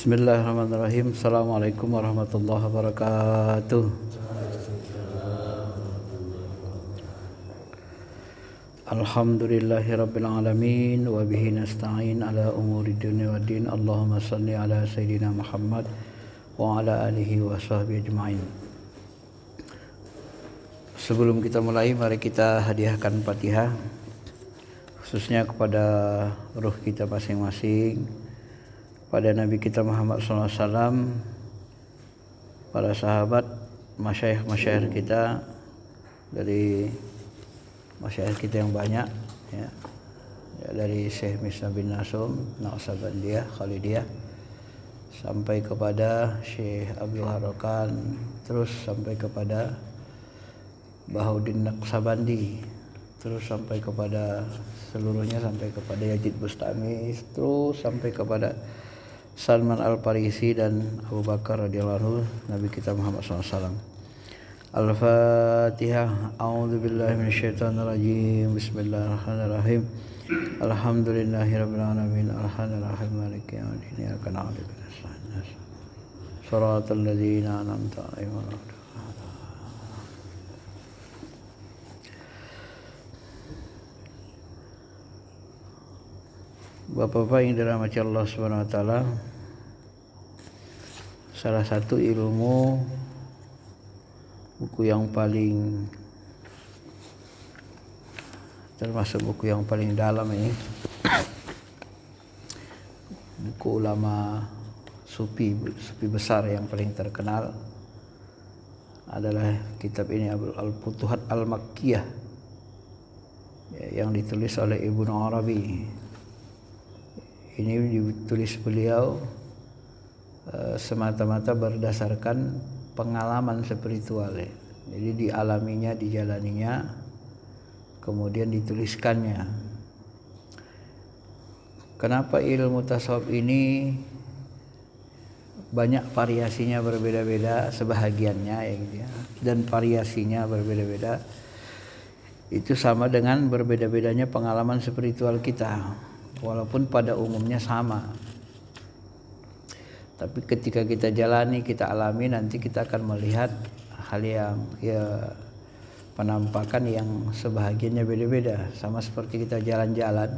Bismillahirrahmanirrahim. Assalamualaikum warahmatullahi wabarakatuh. Alhamdulillahirabbil alamin wa bihi nasta'in ala umuri dunya waddin. Allahumma shalli ala sayidina Muhammad wa ala alihi wa sahbihi ajma'in. Sebelum kita mulai, mari kita hadiahkan Fatihah khususnya kepada ruh kita masing-masing, pada Nabi kita Muhammad SAW, para sahabat, masyayikh kita, dari masyayikh kita yang banyak, ya, dari Syekh Misna bin Nasum, Naqsabandiyah, Khalidiyah, sampai kepada Syekh Abdul Harakan, terus sampai kepada Bahuddin Naqsabandi, terus sampai kepada seluruhnya, sampai kepada Yazid Bustami, terus sampai kepada Salman Al-Farisi dan Abu Bakar radhiyallahu anhu, Nabi kita Muhammad SAW. Al-Fatihah. A'udzubillahi minasyaitonirrajim. Bismillahirrahmanirrahim. Alhamdulillahirabbil alamin. Arrahmanirrahim. Maliki yaumiddin. Iyyaka na'budu wa iyyaka nasta'in. Shiratal ladzina an'amta 'alaihim. Bapak-bapak yang dirahmati Allah Subhanahu wa taala, salah satu ilmu, buku yang paling, termasuk buku yang paling dalam ini, buku ulama sufi besar yang paling terkenal adalah kitab ini, Al-Futuhat Al-Makkiyah, yang ditulis oleh Ibnu Arabi. Ini ditulis beliau semata-mata berdasarkan pengalaman spiritual, ya. Jadi dialaminya, dijalaninya, kemudian dituliskannya. Kenapa ilmu tasawuf ini banyak variasinya berbeda-beda, sebahagiannya, ya gitu ya, dan variasinya berbeda-beda. Itu sama dengan berbeda-bedanya pengalaman spiritual kita, walaupun pada umumnya sama. Tapi ketika kita jalani, kita alami, nanti kita akan melihat hal yang, ya, penampakan yang sebahagiannya beda-beda. Sama seperti kita jalan-jalan.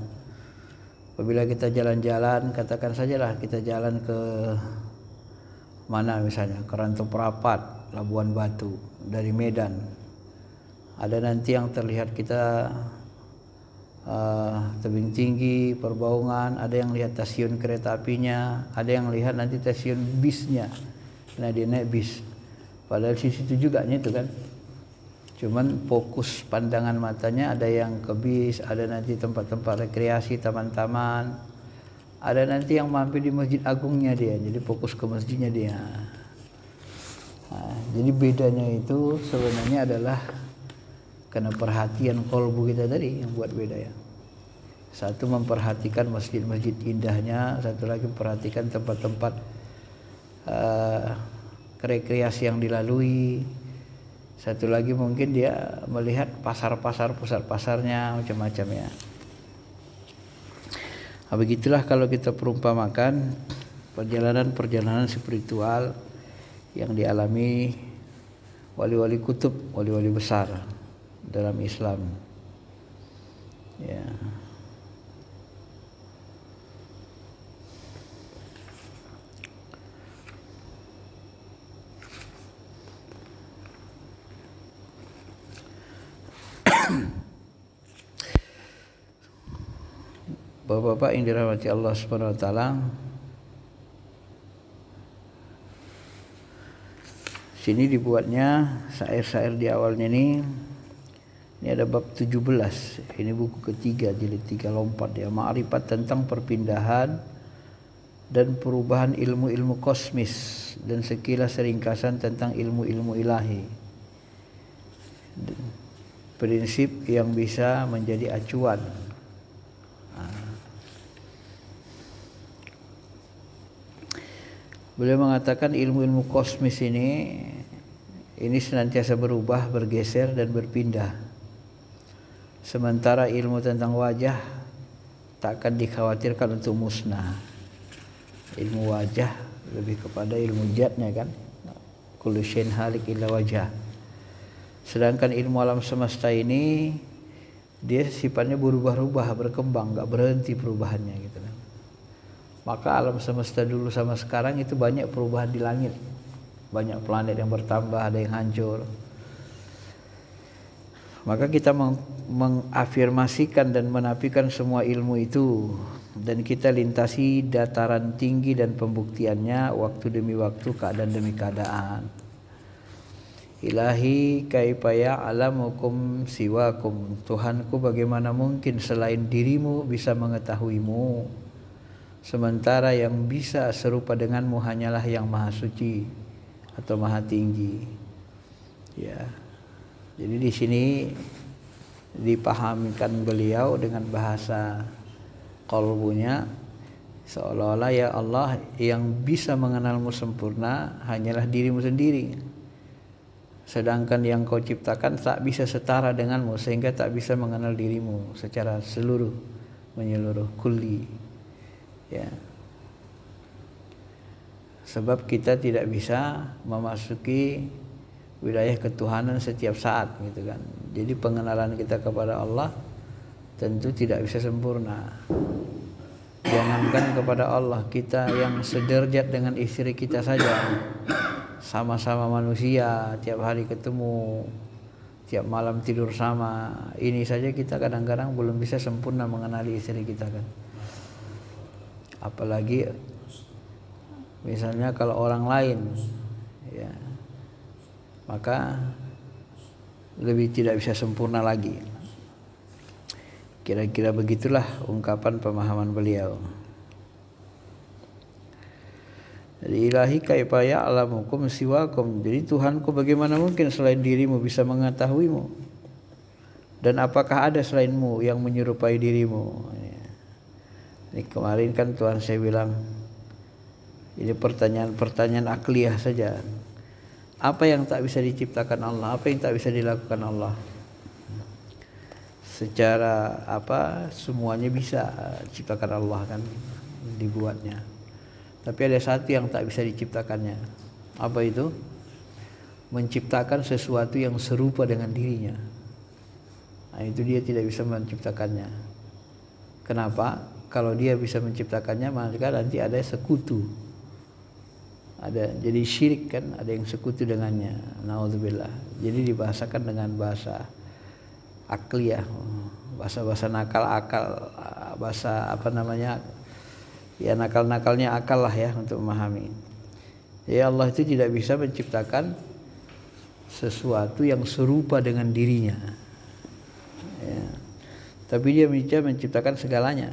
Apabila kita jalan-jalan, katakan sajalah kita jalan ke mana misalnya, ke Rantau Perapat, Labuan Batu, dari Medan. Ada nanti yang terlihat kita tebing tinggi, Perbaungan, ada yang lihat stasiun kereta apinya, ada yang lihat nanti stasiun bisnya, nah dia naik bis, padahal di situ juga itu kan, cuman fokus pandangan matanya ada yang ke bis, ada nanti tempat-tempat rekreasi, taman-taman, ada nanti yang mampir di Masjid Agungnya dia, jadi fokus ke masjidnya dia. Nah, jadi bedanya itu sebenarnya adalah karena perhatian kolbu kita tadi yang buat beda, ya. Satu memperhatikan masjid-masjid indahnya, satu lagi memperhatikan tempat-tempat rekreasi yang dilalui, satu lagi mungkin dia melihat pasar-pasar, pusat pasarnya, macam-macam, ya. Nah, begitulah kalau kita perumpamakan perjalanan-perjalanan spiritual yang dialami wali-wali kutub, wali-wali besar dalam Islam, ya. Bapak-bapak yang dirahmati Allah Subhanahu wa taala, sini dibuatnya syair-syair di awalnya ini. Ini ada bab 17. Ini buku ketiga, jilid 3 lompat, ya. Ma'rifat tentang perpindahan dan perubahan ilmu-ilmu kosmis dan sekilas ringkasan tentang ilmu-ilmu ilahi. Prinsip yang bisa menjadi acuan. Beliau mengatakan ilmu-ilmu kosmis ini senantiasa berubah, bergeser dan berpindah. Sementara ilmu tentang wajah tak akan dikhawatirkan untuk musnah. Ilmu wajah lebih kepada ilmu jatnya kan, kullu syai'in halik illa wajah. Sedangkan ilmu alam semesta ini dia sifatnya berubah-ubah, berkembang, nggak berhenti perubahannya gitu kan. Maka alam semesta dulu sama sekarang itu banyak perubahan di langit, banyak planet yang bertambah, ada yang hancur. Maka kita mengafirmasikan dan menafikan semua ilmu itu, dan kita lintasi dataran tinggi dan pembuktiannya waktu demi waktu, keadaan demi keadaan. Ilahi kaifa ya'lamukum siwakum, Tuhanku bagaimana mungkin selain dirimu bisa mengetahuimu, sementara yang bisa serupa denganmu hanyalah yang maha suci atau maha tinggi. Ya. Jadi di sini dipahamkan beliau dengan bahasa qalbunya, seolah-olah ya Allah, yang bisa mengenalmu sempurna hanyalah dirimu sendiri, sedangkan yang kau ciptakan tak bisa setara denganmu, sehingga tak bisa mengenal dirimu secara menyeluruh kulli. Ya. Sebab kita tidak bisa memasuki wilayah ketuhanan setiap saat gitu kan. Jadi pengenalan kita kepada Allah tentu tidak bisa sempurna. Jangankan kepada Allah, kita yang sederajat dengan istri kita saja, sama-sama manusia, tiap hari ketemu, tiap malam tidur sama, ini saja kita kadang-kadang belum bisa sempurna mengenali istri kita kan. Apalagi misalnya kalau orang lain, ya, maka lebih tidak bisa sempurna lagi. Kira-kira begitulah ungkapan pemahaman beliau. Jadi ilahi kaifa ya'lamukum siwakum, jadi Tuhanku bagaimana mungkin selain dirimu bisa mengetahuimu, dan apakah ada selainmu yang menyerupai dirimu. Ini kemarin kan Tuhan saya bilang ini pertanyaan akliyah saja. Apa yang tak bisa diciptakan Allah? Apa yang tak bisa dilakukan Allah? Secara semuanya bisa diciptakan Allah kan, dibuatnya. Tapi ada satu yang tak bisa diciptakannya. Apa itu? Menciptakan sesuatu yang serupa dengan dirinya. Nah, itu dia tidak bisa menciptakannya. Kenapa? Kalau dia bisa menciptakannya, maka nanti ada sekutu. Jadi syirik kan, ada yang sekutu dengannya. Naudzubillah. Jadi dibahasakan dengan bahasa akliyah, bahasa nakal, bahasa ya nakal-nakalnya akal lah ya untuk memahami. Ya Allah itu tidak bisa menciptakan sesuatu yang serupa dengan dirinya. Ya. Tapi dia bisa menciptakan segalanya.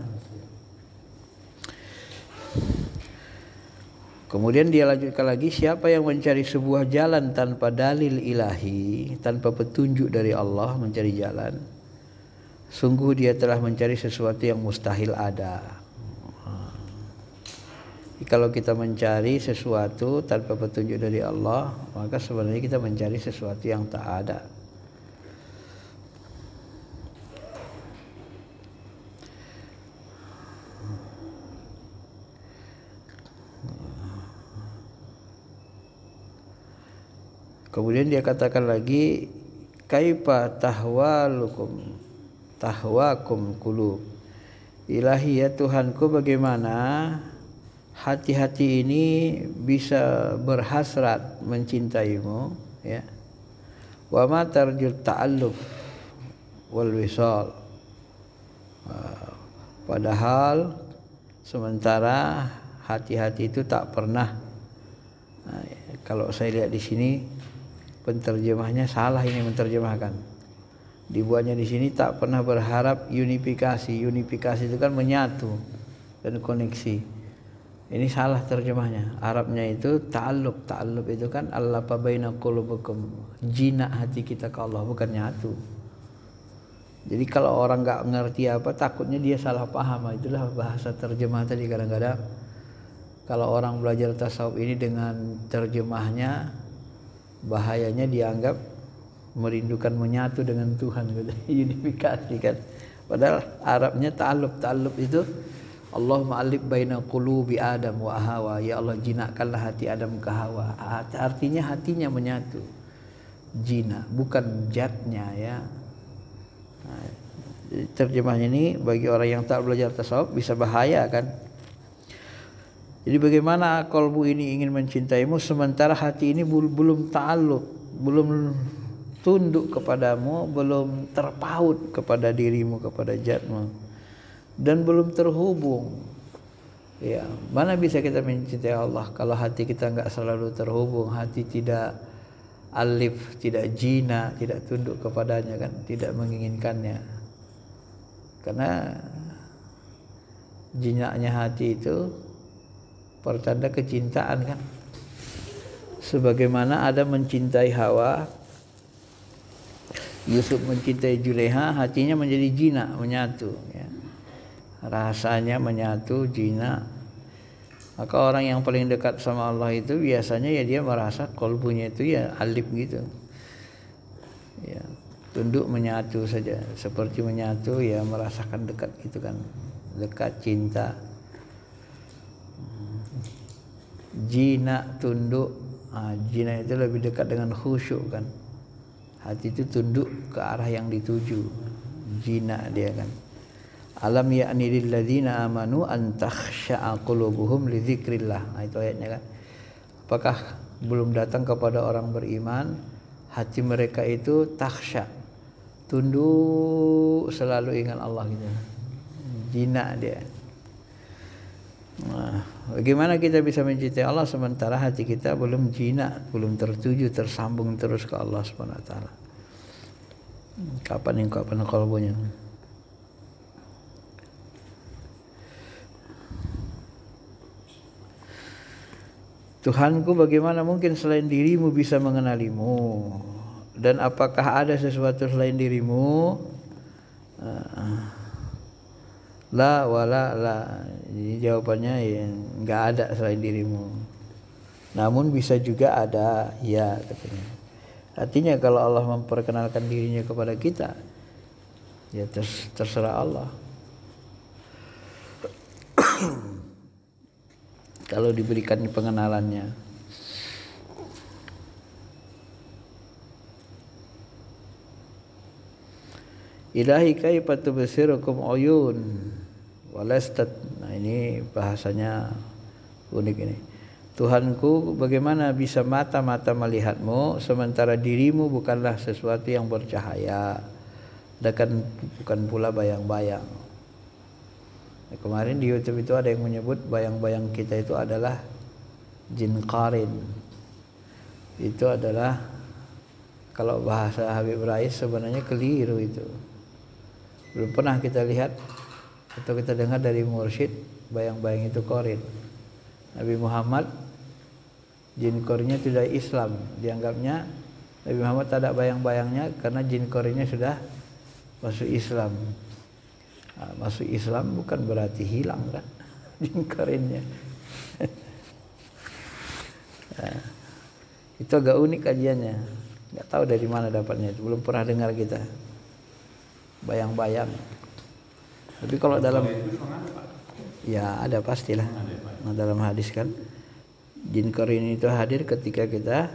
Kemudian dia lanjutkan lagi, siapa yang mencari sebuah jalan tanpa dalil ilahi, tanpa petunjuk dari Allah mencari jalan, sungguh dia telah mencari sesuatu yang mustahil ada. Kalau kita mencari sesuatu tanpa petunjuk dari Allah, maka sebenarnya kita mencari sesuatu yang tak ada. Kemudian dia katakan lagi, kaifa tahwakum qulub. Ilahi ya Tuhanku, bagaimana hati-hati ini bisa berhasrat mencintaimu, ya. Wa ma tarjul ta'alluf wal wisal. Padahal sementara hati-hati itu tak pernah. Nah, kalau saya lihat di sini penterjemahnya salah, ini menerjemahkan. Dibuatnya di sini tak pernah berharap unifikasi. Unifikasi itu kan menyatu dan koneksi. Ini salah terjemahnya. Arabnya itu ta'alluq. Ta'alluq itu kan allafa baina qulubikum. Jinak hati kita ke Allah, bukan nyatu. Jadi kalau orang enggak ngerti apa, takutnya dia salah paham. Itulah bahasa terjemah tadi. Kadang-kadang kalau orang belajar tasawuf ini dengan terjemahnya, bahayanya dianggap merindukan menyatu dengan Tuhan gitu. Unifikasi kan. Padahal Arabnya ta'alluq. Ta'alluq itu Allahumma alif baina qulubi Adam wa Hawa, ya Allah jinakkanlah hati Adam ke Hawa. Artinya hatinya menyatu. Jina, bukan zatnya ya. Nah, terjemahnya ini bagi orang yang tak belajar tasawuf bisa bahaya kan. Jadi bagaimana kalbu ini ingin mencintaimu sementara hati ini belum ta'alluq, belum tunduk kepadamu, belum terpaut kepada dirimu, kepada zatmu, dan belum terhubung. Ya, mana bisa kita mencintai Allah kalau hati kita enggak selalu terhubung, hati tidak alif, tidak jina, tidak tunduk kepadanya kan, tidak menginginkannya. Karena jinaknya hati itu pertanda kecintaan kan. Sebagaimana Adam mencintai Hawa, Yusuf mencintai Juleha, hatinya menjadi jina, menyatu ya. Rasanya menyatu, jina. Maka orang yang paling dekat sama Allah itu biasanya ya dia merasa kolbunya itu ya alif gitu. Ya, tunduk menyatu saja, seperti menyatu ya merasakan dekat gitu kan. Dekat cinta. Jina tunduk. Jina itu lebih dekat dengan khusyuk kan. Hati itu tunduk ke arah yang dituju. Jina dia kan. Alam ya'ni lil ladzina amanu an takhsha'a qulubuhum li dzikrillah. Nah, itu ayatnya kan. Apakah belum datang kepada orang beriman hati mereka itu takhsha, tunduk selalu ingat Allah gitu. Jina dia. Nah, bagaimana kita bisa mencintai Allah sementara hati kita belum jina, belum tertuju, tersambung terus ke Allah Subhanahu wa taala. Kapan kalbunya? Tuhanku, bagaimana mungkin selain dirimu bisa mengenalimu? Dan apakah ada sesuatu selain dirimu? La wala la. Jadi jawabannya ya enggak ada selain dirimu. Namun bisa juga ada, ya katanya. Artinya kalau Allah memperkenalkan dirinya kepada kita, ya terserah Allah. Kalau diberikan pengenalannya. Ilahi kaifa tubsirukum uyun walastat. Nah, ini bahasanya unik ini. Tuhanku, bagaimana bisa mata-mata melihatmu sementara dirimu bukanlah sesuatu yang bercahaya, dan bukan pula bayang-bayang. Nah, kemarin di YouTube itu ada yang menyebut bayang-bayang kita itu adalah jin qarin. Itu adalah kalau bahasa Habib Rais sebenarnya keliru itu. Belum pernah kita lihat atau kita dengar dari mursyid bayang-bayang itu qarin. Nabi Muhammad jin qarinnya tidak Islam, dianggapnya Nabi Muhammad tak ada bayang-bayangnya karena jin qarinnya sudah masuk Islam. Nah, masuk Islam bukan berarti hilang kan jin qarinnya. Nah, itu agak unik kajiannya. Nggak tahu dari mana dapatnya itu, belum pernah dengar kita bayang-bayang. Tapi kalau dalam ya ada pastilah. Nah, dalam hadis kan jin qarin itu hadir ketika kita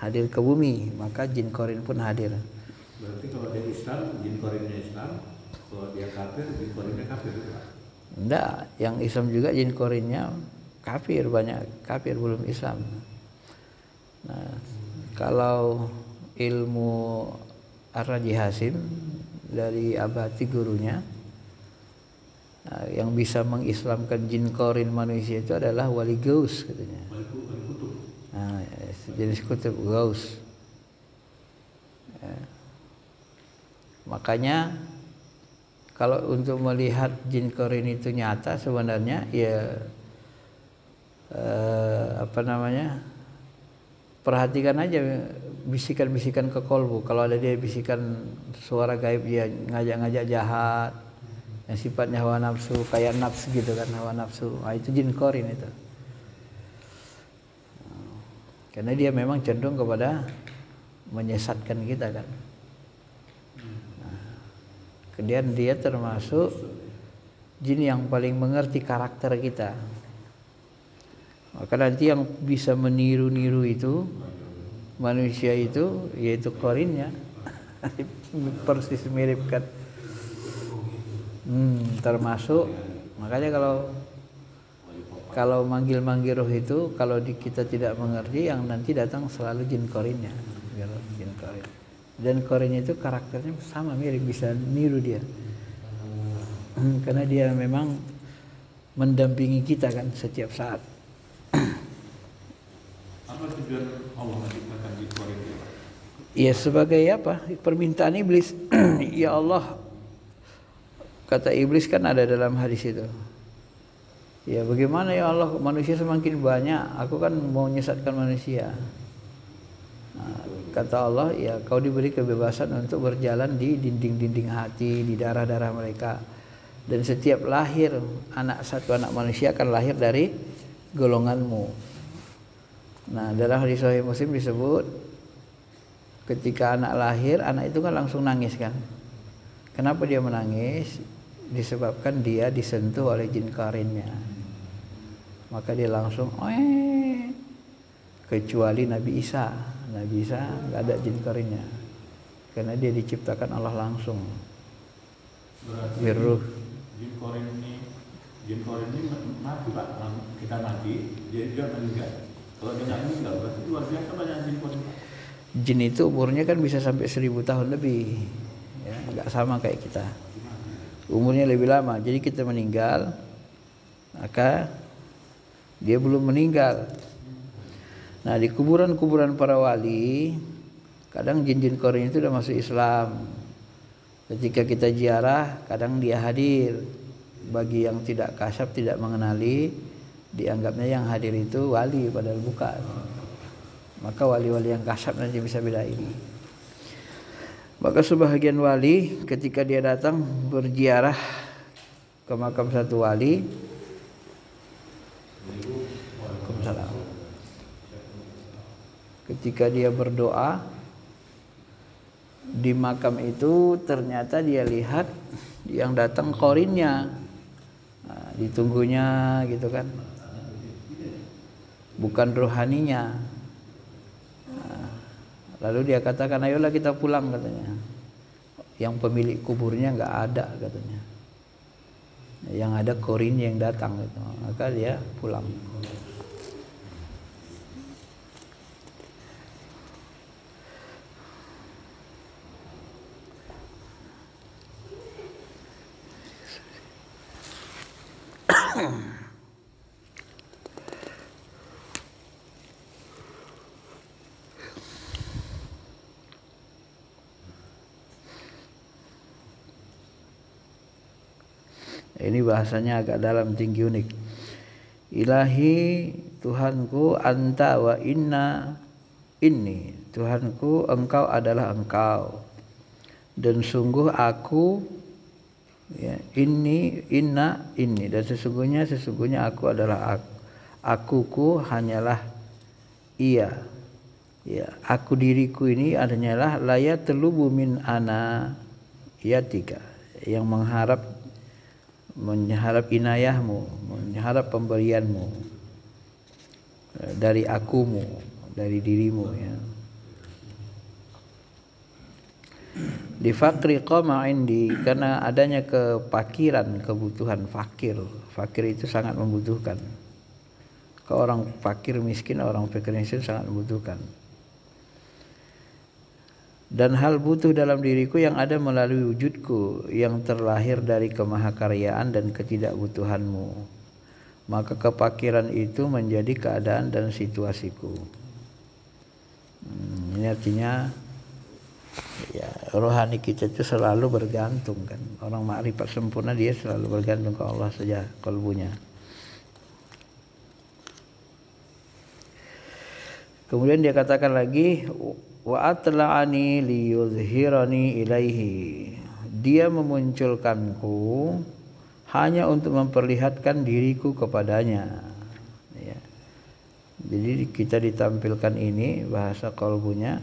hadir ke bumi, maka jin qarin pun hadir. Berarti kalau dia Islam, jin qarinnya Islam, kalau dia kafir, jin qarinnya kafir. Enggak, yang Islam juga jin qarinnya kafir, banyak kafir belum Islam. Nah, kalau ilmu Ar-Raji Hasim dari Abati gurunya, nah, yang bisa mengislamkan jin qarin manusia itu adalah wali gaus katanya. Wali kutub. Nah, jenis kutub gaus. Ya. Makanya kalau untuk melihat jin qarin itu nyata sebenarnya ya perhatikan aja bisikan-bisikan ke kolbu. Kalau ada dia bisikan suara gaib, dia ngajak-ngajak jahat yang sifatnya hawa nafsu, kayak nafsu gitu kan, hawa nafsu. Nah, itu jin qarin itu. Karena dia memang cenderung kepada menyesatkan kita kan. Nah, kemudian dia termasuk jin yang paling mengerti karakter kita. Maka nanti yang bisa meniru-niru itu manusia itu yaitu korinnya. Persis mirip kan. Termasuk makanya kalau manggil-manggil roh itu kalau kita tidak mengerti, yang nanti datang selalu jin korinnya. Jin korin. Dan korinnya itu karakternya sama mirip, bisa niru dia. Karena dia memang mendampingi kita kan setiap saat. Apa tujuan Allah menciptakan jin korin itu? Ya sebagai apa? Permintaan iblis. Ya Allah, kata iblis kan ada dalam hadis itu. Ya bagaimana ya Allah, manusia semakin banyak, aku kan mau menyesatkan manusia. Nah, kata Allah, ya kau diberi kebebasan untuk berjalan di dinding-dinding hati, di darah-darah mereka. Dan setiap lahir satu anak manusia akan lahir dari golonganmu. Nah dalam hadis Sahih Muslim disebut ketika anak lahir, anak itu kan langsung nangis kan. Kenapa dia menangis? Disebabkan dia disentuh oleh jin korinnya. Maka dia langsung kecuali Nabi Isa nggak ada jin korinnya karena dia diciptakan Allah langsung. Berarti jin korin ini mati Pak, kita mati dia juga meninggal. Kalau dia nggak meninggal berarti luar biasa banyak jin korin. Jin itu umurnya kan bisa sampai 1000 tahun lebih, ya, nggak sama kayak kita. Umurnya lebih lama. Jadi kita meninggal, maka dia belum meninggal. Nah di kuburan-kuburan para wali, kadang jin-jin korin itu udah masuk Islam. Ketika kita ziarah, kadang dia hadir. Bagi yang tidak kasyaf, tidak mengenali, dianggapnya yang hadir itu wali, padahal bukan. Maka wali-wali yang kasyaf nanti bisa bedain. Maka sebahagian wali ketika dia datang berziarah ke makam satu wali, ketika dia berdoa di makam itu ternyata dia lihat yang datang korinnya. Nah, ditunggunya gitu kan, bukan rohaninya. Nah, lalu dia katakan, ayolah kita pulang katanya. Yang pemilik kuburnya nggak ada katanya, yang ada korinnya yang datang gitu. Maka dia pulang. Ini bahasanya agak dalam, tinggi, unik. Ilahi, Tuhanku, anta wa inna inni. Tuhanku, engkau adalah engkau. Dan sungguh aku, ya, inna inni. Dan sesungguhnya aku adalah aku. Akuku hanyalah ia. Ya, aku diriku ini hanyalah layat telubu min ana yatika, yang mengharap inayahmu, mengharap pemberianmu dari akumu, dari dirimu, ya. Di fakri qama indi, karena adanya kepakiran, kebutuhan. Fakir itu sangat membutuhkan. Kalau orang fakir miskin, orang fakir miskin sangat membutuhkan. Dan hal butuh dalam diriku yang ada melalui wujudku yang terlahir dari kemahakaryaan dan ketidakbutuhanmu. Maka kepakiran itu menjadi keadaan dan situasiku. Ini artinya ya, rohani kita itu selalu bergantung kan. Orang makrifat sempurna dia selalu bergantung ke Allah saja kalbunya. Kemudian dia katakan lagi, wa atla'ani liyuzhirani ilaihi. Dia memunculkanku hanya untuk memperlihatkan diriku kepadanya. Ya. Jadi kita ditampilkan ini bahasa kalbunya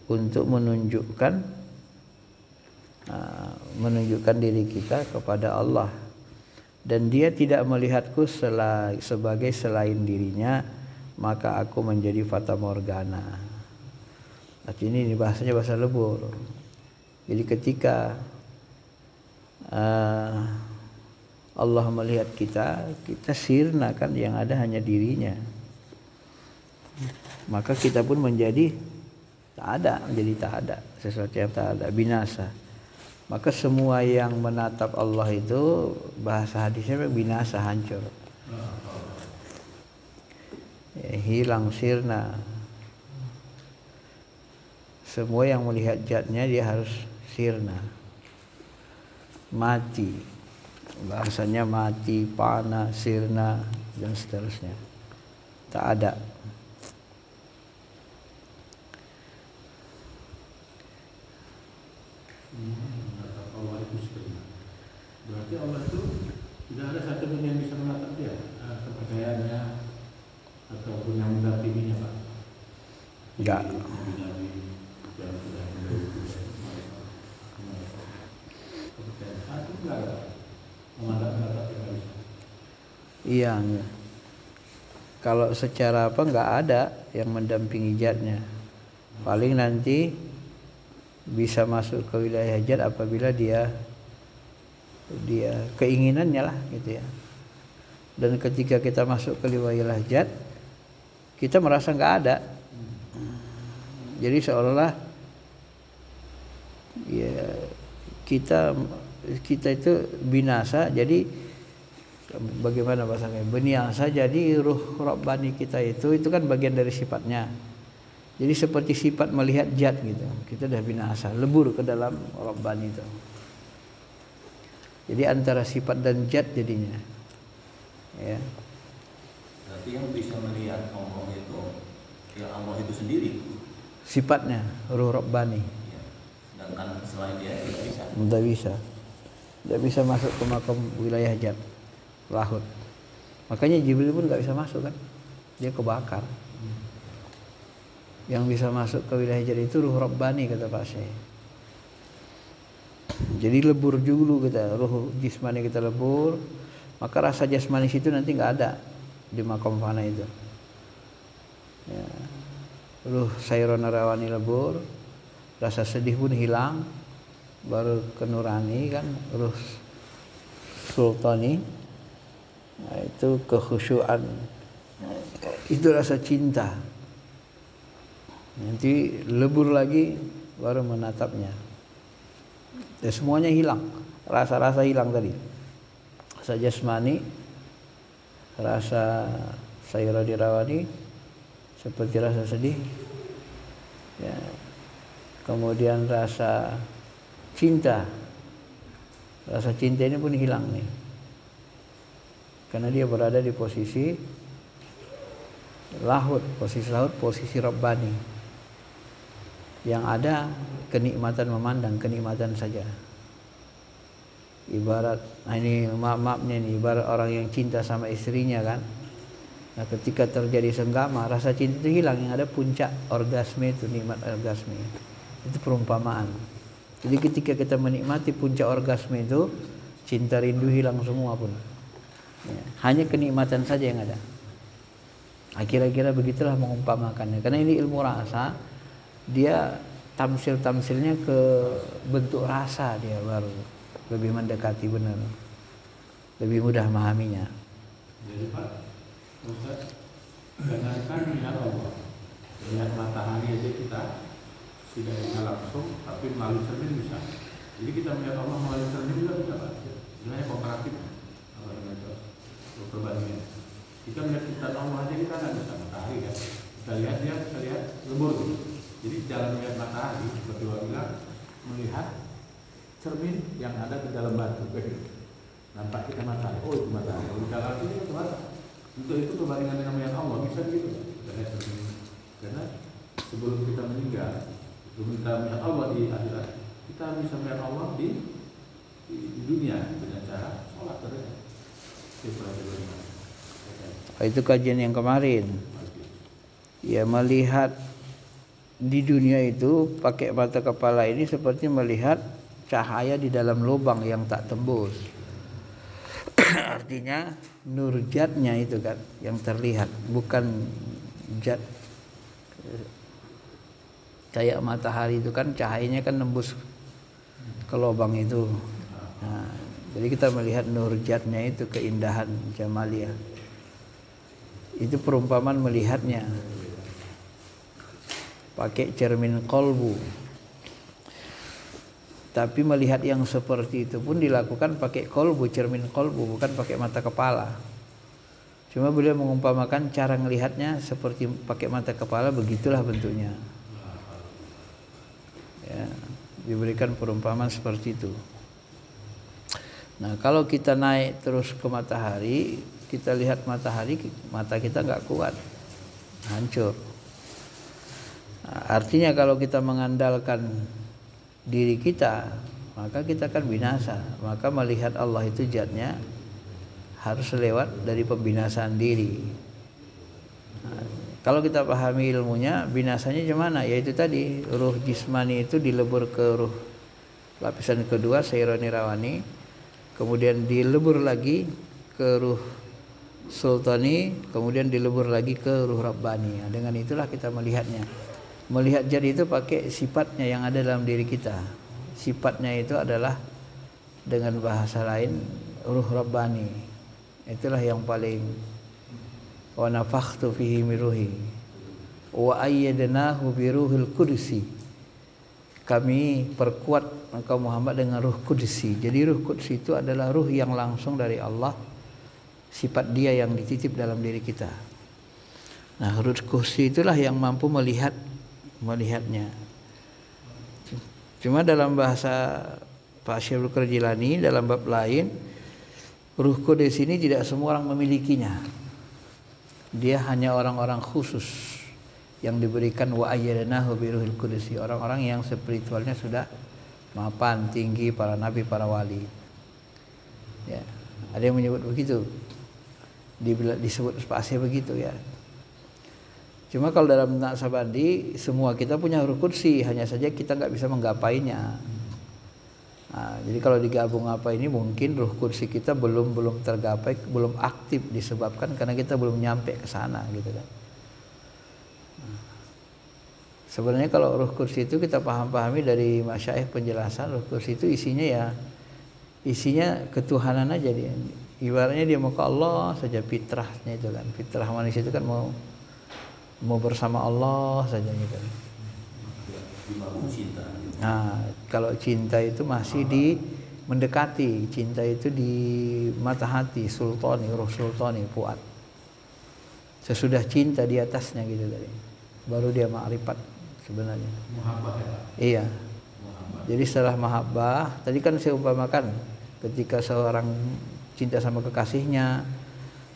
untuk menunjukkan diri kita kepada Allah. dan dia tidak melihatku sebagai selain dirinya, maka aku menjadi fata morgana. Artinya ini bahasanya bahasa lebur. Jadi ketika Allah melihat kita sirna kan, yang ada hanya dirinya. Maka kita pun menjadi tak ada, menjadi tak ada, sesuatu yang tak ada, binasa. Maka semua yang menatap Allah itu bahasa hadisnya binasa, hancur. Ya, hilang, sirna. Semua yang melihat zatnya dia harus sirna. Mati. Bahasanya mati, fana, sirna, dan seterusnya. Tak ada. Allah itu sirna. Berarti Allah itu tidak ada satu pun yang bisa menatap dia, kepercayaannya ataupun yang mendampinginya, Pak. Enggak. Iya. Kalau secara apa enggak ada yang mendampingi zatnya. Paling nanti bisa masuk ke wilayah zat apabila dia keinginannya lah gitu ya. Dan ketika kita masuk ke wilayah zat, kita merasa enggak ada. Jadi seolah-olah ya kita itu binasa. Jadi bagaimana bahasanya? Binasa. Jadi ruh Rabbani kita itu kan bagian dari sifatnya. Jadi seperti sifat melihat zat gitu. Kita dah binasa, lebur ke dalam Rabbani itu. Jadi antara sifat dan zat jadinya. Ya. Berarti yang bisa melihat Allah itu ya Allah itu sendiri. Sifatnya ruh Rabbani. Ya. Sedangkan selain dia tidak bisa. Tidak bisa. Tidak bisa masuk ke makam wilayah zat, lahut. Makanya Jibril pun nggak bisa masuk kan. Dia kebakar. Yang bisa masuk ke wilayah zat itu ruh Rabbani kata Pak Syekh. Jadi lebur dulu kita, ruh jismani kita lebur, maka rasa jasmani situ nanti nggak ada di makam fana itu. Ya. Ruh sairona rawani lebur, rasa sedih pun hilang, baru ke nurani kan, ruh sultani, nah, itu kekhusyuan, itu rasa cinta. Nanti lebur lagi baru menatapnya. Ya, semuanya hilang, rasa-rasa hilang tadi. Rasa jasmani, rasa saira dirawani, seperti rasa sedih. Ya. Kemudian rasa cinta. Rasa cinta ini pun hilang nih. Karena dia berada di posisi lahut, posisi Rabbani. Yang ada kenikmatan memandang, kenikmatan saja. Ibarat, nah ini maaf-maafnya nih, ibarat orang yang cinta sama istrinya kan. Nah ketika terjadi senggama, rasa cinta itu hilang, yang ada puncak orgasme itu, nikmat orgasme. Itu perumpamaan. Jadi ketika kita menikmati puncak orgasme itu, cinta rindu hilang semua pun. Ya, hanya kenikmatan saja yang ada. Nah, kira-kira begitulah mengumpamakannya. Karena ini ilmu rasa, dia tamsil-tamsilnya ke bentuk rasa, dia baru lebih mendekati benar, lebih mudah memahaminya. Jadi Pak Ustaz, jangankan melihat Allah, melihat matahari aja kita tidak bisa langsung, tapi melalui cermin bisa. Jadi kita melihat Allah melalui cermin juga bisa Pak. Sebenarnya komparatif apa namanya itu, perbandingan. Kita melihat ciptaan Allah aja kita nggak bisa matahari kan. Kita lihat dia, kita lihat lebur gitu. Jadi jalan melihat matahari seperti Allah bilang, melihat cermin yang ada di dalam batu. Nampak kita matahari, oh itu matahari. Di dalam itu matahari. Untuk itu perbandingan dengan melihat Allah bisa gitu. Kita cermin. Karena sebelum kita meninggal, sebelum kita melihat Allah di akhirat, kita bisa melihat Allah di dunia dengan cara sholat terus. Itu kajian yang kemarin. Ya, melihat di dunia itu pakai mata kepala ini seperti melihat cahaya di dalam lubang yang tak tembus. artinya nur zatnya itu kan yang terlihat, bukan zat kayak matahari itu kan cahayanya kan nembus ke lubang itu. Nah, jadi kita melihat nur zatnya itu, keindahan jamaliyah. Itu perumpamaan melihatnya pakai cermin kolbu. Tapi melihat yang seperti itu pun dilakukan pakai kolbu, cermin kolbu, bukan pakai mata kepala. Cuma beliau mengumpamakan cara melihatnya seperti pakai mata kepala, begitulah bentuknya. Ya, diberikan perumpamaan seperti itu. Nah, kalau kita naik terus ke matahari, kita lihat matahari, mata kita nggak kuat, hancur. Nah, artinya kalau kita mengandalkan diri kita, maka kita akan binasa. Maka melihat Allah itu zatnya harus lewat dari pembinasaan diri. Nah, kalau kita pahami ilmunya, binasanya gimana? Yaitu tadi ruh jismani itu dilebur ke ruh lapisan kedua, sairani rawani, kemudian dilebur lagi ke ruh sultani, kemudian dilebur lagi ke ruh rabbani. Nah, dengan itulah kita melihatnya. Melihat zat itu pakai sifatnya yang ada dalam diri kita. Sifatnya itu adalah dengan bahasa lain ruh rabbani. Itulah yang paling wa nafakhtu fihi min ruhi wa ayyadnahu bi ruhil qudsi. Kami perkuat engkau Muhammad dengan ruh qudsi. Jadi ruh qudsi itu adalah ruh yang langsung dari Allah, sifat dia yang dititip dalam diri kita. Nah, ruh qudsi itulah yang mampu melihatnya. Cuma dalam bahasa Pak Syekhul Jilani dalam bab lain, ruh qudus ini tidak semua orang memilikinya. Dia hanya orang-orang khusus yang diberikan wa ayyadnahu bi ruhil qudus, orang-orang yang spiritualnya sudah mapan tinggi, para nabi, para wali. Ya, ada yang menyebut begitu. Disebut spasi begitu ya. Cuma kalau dalam Naqsabandi semua kita punya ruh qudsi, hanya saja kita nggak bisa menggapainya. Nah, jadi kalau digabung apa ini mungkin ruh qudsi kita belum tergapai, belum aktif disebabkan karena kita belum nyampe ke sana gitu kan. Sebenarnya kalau ruh qudsi itu kita pahami dari masyaikh penjelasan, ruh qudsi itu isinya ketuhanan aja dia. Ibaratnya dia mau ke Allah saja, fitrahnya itu kan. Fitrah manusia itu kan mau bersama Allah saja gitu. Nah, kalau cinta itu masih mendekati, cinta itu di mata hati, sultani, ruh sultani, fuad. Sesudah cinta di atasnya gitu tadi. Baru dia ma'rifat sebenarnya. Muhabbah ya. Iya. Muhabbah. Jadi setelah mahabbah, tadi kan saya umpamakan ketika seorang cinta sama kekasihnya,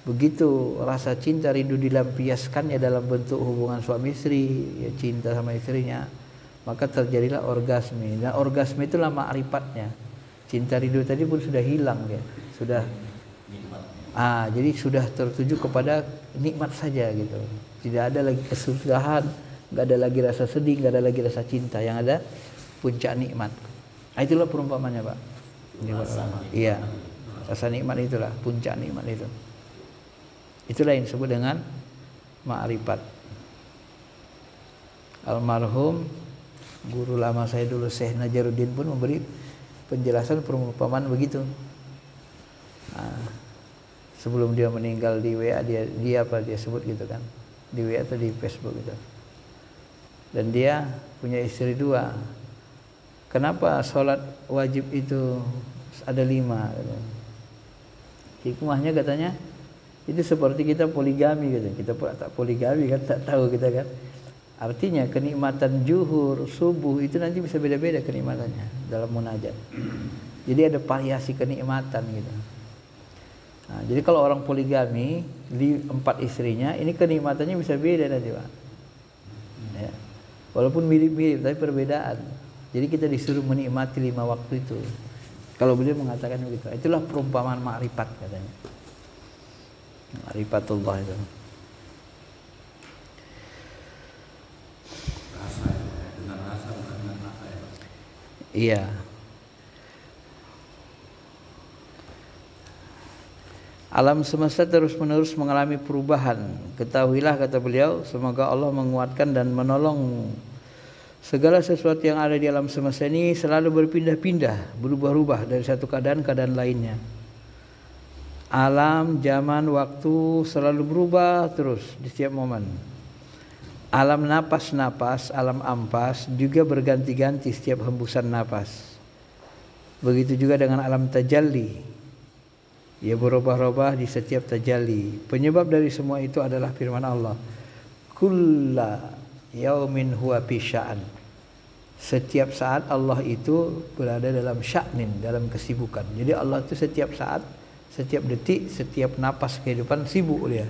begitu rasa cinta rindu dilampiaskannya dalam bentuk hubungan suami istri, ya cinta sama istrinya, maka terjadilah orgasme. Nah, orgasme itulah ma'rifatnya. Cinta rindu tadi pun sudah hilang dia, sudah jadi sudah tertuju kepada nikmat saja gitu. Tidak ada lagi kesusahan, nggak ada lagi rasa sedih, nggak ada lagi rasa cinta, yang ada puncak nikmat. Nah, itulah perumpamannya, Pak. Iya, rasa nikmat itulah puncak nikmat itu. Itulah yang disebut dengan ma'rifat. Almarhum guru lama saya dulu Syekh Najaruddin pun memberi penjelasan perumpamaan begitu. Nah, sebelum dia meninggal di WA dia sebut gitu kan, di WA atau di Facebook gitu. Dan dia punya istri 2. Kenapa sholat wajib itu ada 5? Hikmahnya katanya itu seperti kita poligami gitu. Kita tak poligami kan, tak tahu kita kan. Artinya kenikmatan zuhur, subuh itu nanti bisa beda-beda kenikmatannya dalam munajat. Jadi ada variasi kenikmatan gitu. Nah, jadi kalau orang poligami di 4 istrinya, ini kenikmatannya bisa beda nanti, Pak. Ya. Walaupun mirip-mirip tapi perbedaan. Jadi kita disuruh menikmati 5 waktu itu. Kalau beliau mengatakan begitu, itulah perumpamaan ma'rifat katanya. Ma'rifatullah itu. Rasa ya, dengan rasa bukan dengan mata ya. Iya. Alam semesta terus-menerus mengalami perubahan. Ketahuilah, kata beliau, semoga Allah menguatkan dan menolong. Segala sesuatu yang ada di alam semesta ini selalu berpindah-pindah, berubah-ubah dari satu keadaan ke keadaan lainnya. Alam, zaman, waktu selalu berubah terus di setiap momen. Alam napas-napas, alam ampas juga berganti-ganti setiap hembusan napas. Begitu juga dengan alam tajalli. Ia berubah-ubah di setiap tajalli. Penyebab dari semua itu adalah firman Allah. Kulla yaumin huwa fi sya'an. Setiap saat Allah itu berada dalam sya'nin, dalam kesibukan. Jadi Allah itu setiap saat, setiap detik, setiap napas kehidupan sibuk dia.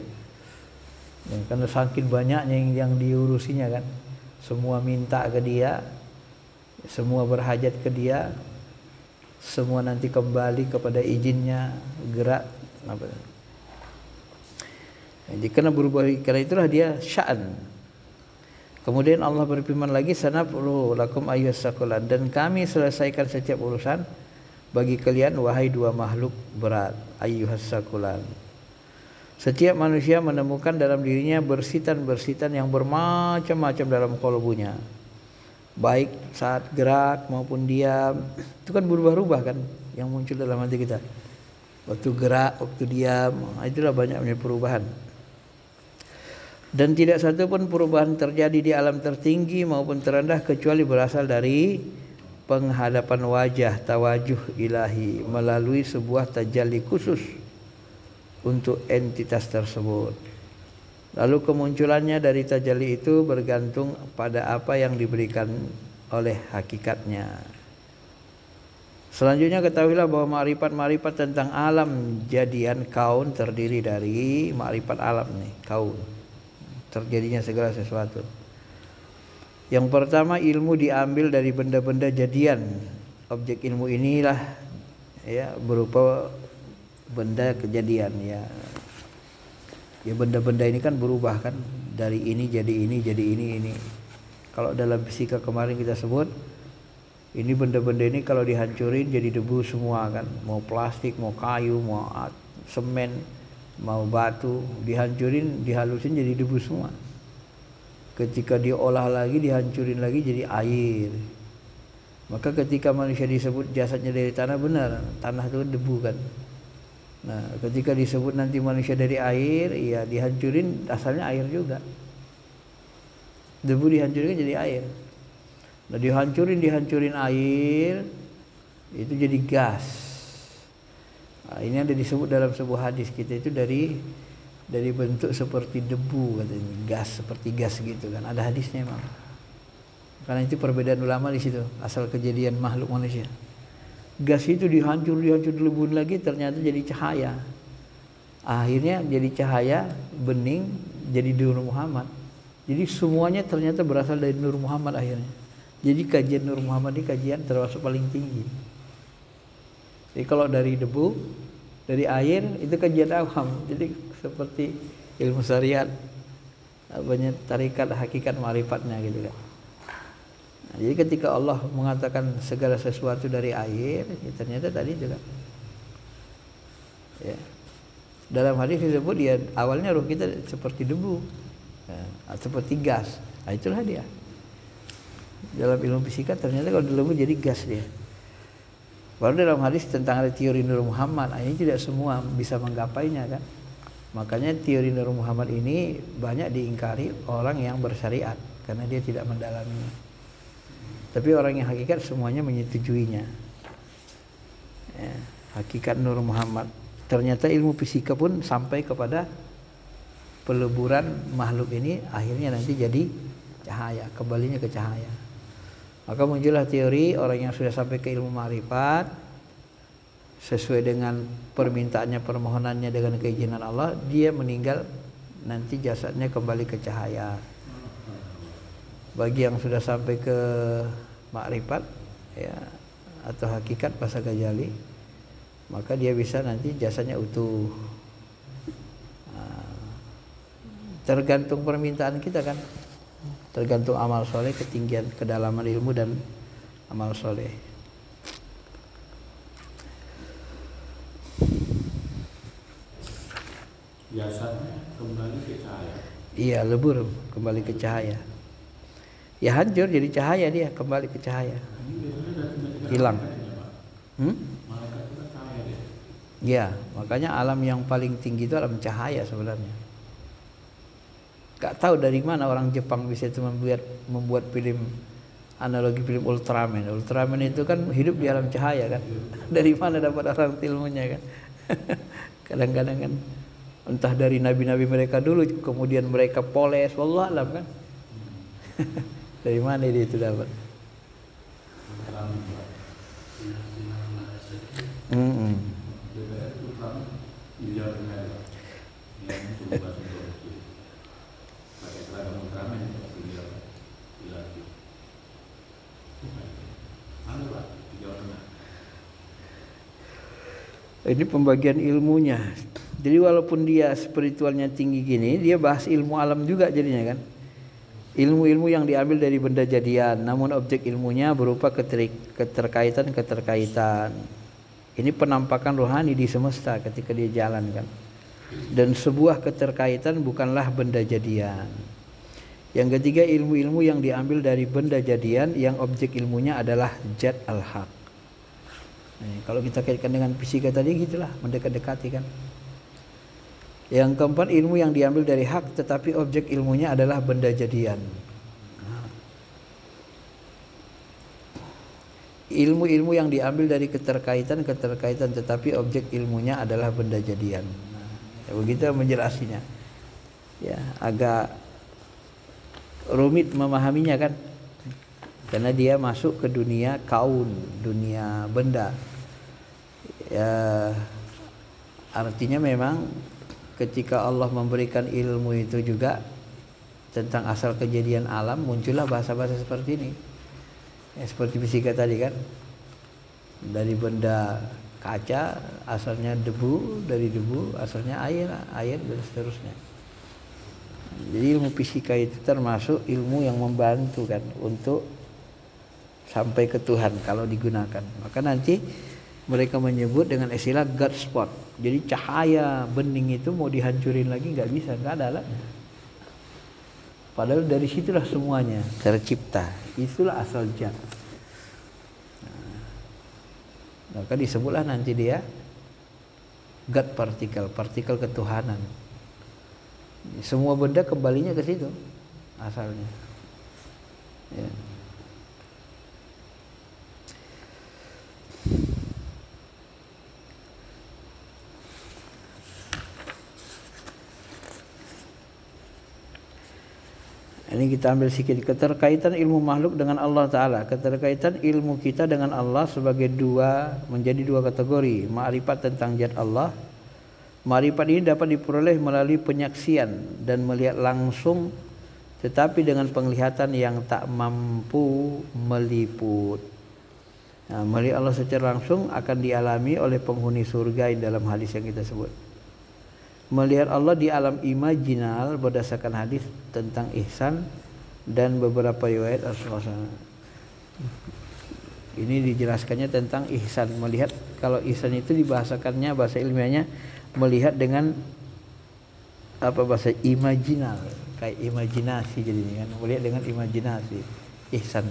Dan karena saking banyaknya yang diurusinya kan. Semua minta ke dia, semua berhajat ke dia, semua nanti kembali kepada izinnya, gerak apa. Jadi karena berubah, karena itulah dia sya'an. Kemudian Allah berfirman lagi, sanafru lakum ayyusaqulan, dan kami selesaikan setiap urusan bagi kalian wahai dua makhluk berat, ayyusaqulan. Setiap manusia menemukan dalam dirinya bersitan-bersitan yang bermacam-macam dalam kalbunya. Baik saat gerak maupun diam, itu kan berubah-ubah kan yang muncul dalam hati kita. Waktu gerak, waktu diam, itulah banyaknya perubahan. Dan tidak satu pun perubahan terjadi di alam tertinggi maupun terendah kecuali berasal dari penghadapan wajah tawajuh ilahi melalui sebuah tajalli khusus untuk entitas tersebut. Lalu kemunculannya dari tajalli itu bergantung pada apa yang diberikan oleh hakikatnya. Selanjutnya ketahuilah bahwa ma'rifat-ma'rifat tentang alam jadian kaun terdiri dari ma'rifat alam nih, kaun. Terjadinya segala sesuatu. Yang pertama, ilmu diambil dari benda-benda jadian. Objek ilmu inilah ya berupa benda kejadian ya. Ya benda-benda ini kan berubah kan, dari ini jadi ini, jadi ini. Kalau dalam fisika kemarin kita sebut, ini benda-benda ini kalau dihancurin jadi debu semua kan. Mau plastik, mau kayu, mau semen, mau batu, dihancurin, dihalusin jadi debu semua. Ketika diolah lagi, dihancurin lagi jadi air. Maka ketika manusia disebut jasadnya dari tanah, benar, tanah itu debu kan. Nah, ketika disebut nanti manusia dari air, ya dihancurin asalnya air juga. Debu dihancurin jadi air. Nah, dihancurin air, itu jadi gas. Nah, ini ada disebut dalam sebuah hadis kita itu dari bentuk seperti debu katanya, gas seperti gas gitu kan. Ada hadisnya memang. Karena itu perbedaan ulama di situ, asal kejadian makhluk manusia. Gas itu dihancur dilebur lagi ternyata jadi cahaya. Akhirnya jadi cahaya bening jadi Nur Muhammad. Jadi semuanya ternyata berasal dari Nur Muhammad akhirnya. Jadi kajian Nur Muhammad ini kajian termasuk paling tinggi. Jadi kalau dari debu, dari air itu kajian awam. Jadi seperti ilmu syariat, banyak tarikat hakikat ma'rifatnya gitu kan. Nah, jadi ketika Allah mengatakan segala sesuatu dari air, ya ternyata tadi juga. Ya. Dalam hadis disebut dia awalnya ruh kita seperti debu, ya, seperti gas. Nah, itulah dia. Dalam ilmu fisika ternyata kalau debu jadi gas dia. Baru dalam hadis tentang ada teori Nur Muhammad, ini tidak semua bisa menggapainya kan. Makanya teori Nur Muhammad ini banyak diingkari orang yang bersyariat karena dia tidak mendalaminya. Tapi orang yang hakikat semuanya menyetujuinya. Ya, hakikat Nur Muhammad. Ternyata ilmu fisika pun sampai kepada peleburan makhluk ini akhirnya nanti jadi cahaya, kembalinya ke cahaya. Maka muncullah teori orang yang sudah sampai ke ilmu ma'rifat sesuai dengan permintaannya, permohonannya dengan keizinan Allah, dia meninggal nanti jasadnya kembali ke cahaya. Bagi yang sudah sampai ke makrifat ya atau hakikat bahasa Ghazali, maka dia bisa nanti jasanya utuh. Tergantung permintaan kita kan, tergantung amal soleh, ketinggian kedalaman ilmu dan amal soleh. Jasadnya kembali ke cahaya. Iya, lebur kembali ke cahaya. Ya hancur jadi cahaya, dia kembali ke cahaya. Ini biasanya dari Hilang. malaikat ini, Pak. Malaikat itu kan cahaya dia. Ya, makanya alam yang paling tinggi itu alam cahaya sebenarnya. Gak tahu dari mana orang Jepang bisa itu membuat film, analogi film Ultraman. Ultraman itu kan hidup di alam cahaya kan. Dari mana dapat orang ilmunya kan? Kadang-kadang kan entah dari nabi-nabi mereka dulu, kemudian mereka poles, wallah alam kan. Dari mana dia itu dapat? DPR itu kan di Jawa Tengah ya. Yang itu bukan korupsi. Pakai seragam Ultraman itu beliau dilatih. Anu Pak, di Jawa Tengah. Ini pembagian ilmunya. Jadi walaupun dia spiritualnya tinggi gini, dia bahas ilmu alam juga jadinya kan. Ilmu-ilmu yang diambil dari benda jadian, namun objek ilmunya berupa keterkaitan. Ini penampakan rohani di semesta ketika dia jalan kan. Dan sebuah keterkaitan bukanlah benda jadian. Yang ketiga, ilmu-ilmu yang diambil dari benda jadian yang objek ilmunya adalah zat al-haq. Nah, kalau kita kaitkan dengan fisika tadi gitulah, mendekat-dekati kan. Yang keempat, ilmu yang diambil dari hak tetapi objek ilmunya adalah benda jadian. Ilmu-ilmu yang diambil dari keterkaitan tetapi objek ilmunya adalah benda jadian. Nah, begitu menjelasinya. Ya, agak rumit memahaminya kan. Karena dia masuk ke dunia kaun, dunia benda. Ya, artinya memang ketika Allah memberikan ilmu itu juga tentang asal kejadian alam, muncullah bahasa-bahasa seperti ini. Ya, seperti fisika tadi kan. Dari benda kaca asalnya debu, dari debu asalnya air dan seterusnya. Jadi ilmu fisika itu termasuk ilmu yang membantu kan untuk sampai ke Tuhan kalau digunakan. Maka nanti mereka menyebut dengan istilah God spot. Jadi cahaya bening itu mau dihancurin lagi nggak bisa, nggak ada alatnya. Padahal dari situlah semuanya tercipta. Itulah asal zat. Maka disebutlah nanti dia God partikel ketuhanan. Semua benda kembalinya ke situ asalnya. Ya. Ini kita ambil sedikit keterkaitan ilmu makhluk dengan Allah Ta'ala. Keterkaitan ilmu kita dengan Allah sebagai menjadi dua kategori. Ma'rifat tentang zat Allah. Ma'rifat ini dapat diperoleh melalui penyaksian dan melihat langsung, tetapi dengan penglihatan yang tak mampu meliput. Nah, melihat Allah secara langsung akan dialami oleh penghuni surga yang dalam hadis yang kita sebut. Melihat Allah di alam imajinal berdasarkan hadis tentang ihsan dan beberapa riwayat Rasulullah. Ini dijelaskannya tentang ihsan. Melihat, kalau ihsan itu dibahasakannya bahasa ilmiahnya melihat dengan bahasa imajinal, kayak imajinasi jadinya kan, melihat dengan imajinasi ihsan.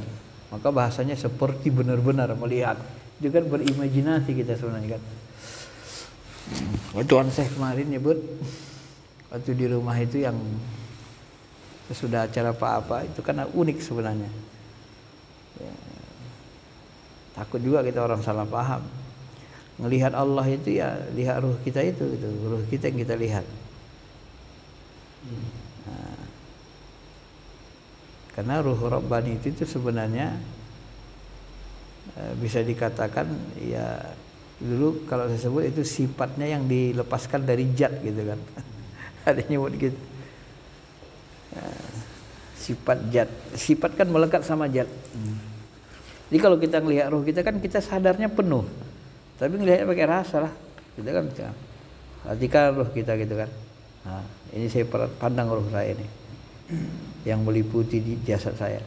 Maka bahasanya seperti benar-benar melihat. Itu kan berimajinasi kita sebenarnya kan. Tuan Syekh kemarin nyebut waktu di rumah itu yang sesudah acara apa itu kan unik sebenarnya. Ya. Takut juga kita orang salah paham. Ngelihat Allah itu ya lihat ruh kita itu ruh kita yang kita lihat. Nah, karena ruh Rabbani itu sebenarnya bisa dikatakan ya dulu kalau saya sebut itu sifatnya yang dilepaskan dari zat gitu kan. Ada nyebut gitu. Sifat zat. Sifat kan melekat sama zat. Jadi kalau kita ngelihat ruh kita kan kita sadarnya penuh. Tapi ngelihatnya pakai rasa lah. Kita kan perhatikan ruh kita gitu kan. Nah, ini saya pandang ruh saya ini. Yang meliputi di jasad saya.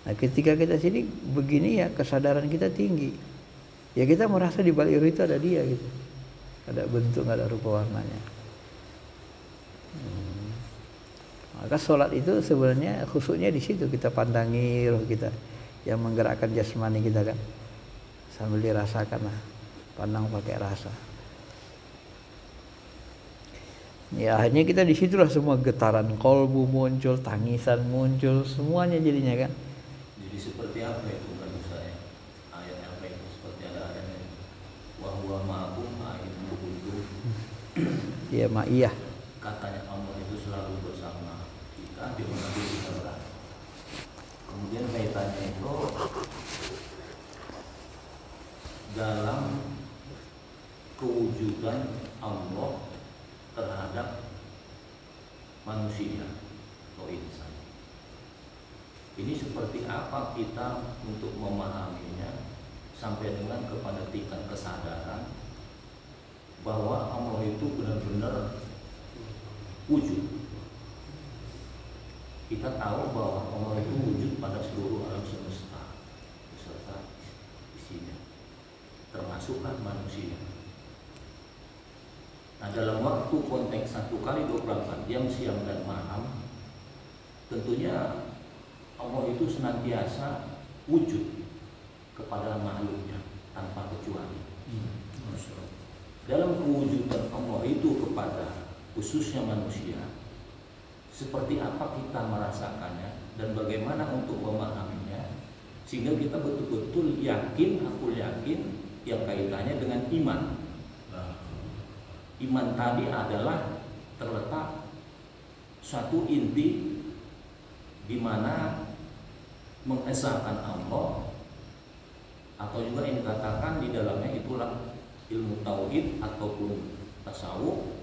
Nah, ketika kita sini begini ya kesadaran kita tinggi. Ya kita merasa di balik ruh itu ada dia gitu. ada bentuk, nggak ada rupa warnanya. Maka sholat itu sebenarnya khususnya di situ, kita pandangi roh kita yang menggerakkan jasmani kita kan, sambil dirasakan lah, pandang pakai rasa. Ya akhirnya kita disitulah semua getaran kolbu muncul, tangisan muncul, semuanya jadinya kan. Jadi seperti apa itu kan saya ayat apa itu, seperti ada ayatnya wa huwa ma'akum ayatnya itu. Ya ma'iyah. Katanya Allah itu selalu bersama kita di mana kita berada. Kemudian kaitannya itu dalam kewujudan Allah terhadap manusia atau insan. Ini seperti apa kita untuk memahaminya sampai dengan kepada tingkat kesadaran bahwa Allah itu benar-benar wujud. Kita tahu bahwa Allah itu wujud pada seluruh alam semesta beserta isinya, termasuklah manusia. Nah, dalam waktu konteks 1 kali 24 jam siang dan malam, tentunya Allah itu senantiasa wujud kepada makhluknya tanpa kecuali. Dalam kewujudan Allah itu kepada khususnya manusia, seperti apa kita merasakannya dan bagaimana untuk memahaminya, sehingga kita betul-betul yakin, aku yakin yang kaitannya dengan iman. Iman tadi adalah terletak suatu inti di mana mengesahkan Allah, atau juga yang dikatakan di dalamnya itulah ilmu tauhid ataupun tasawuf,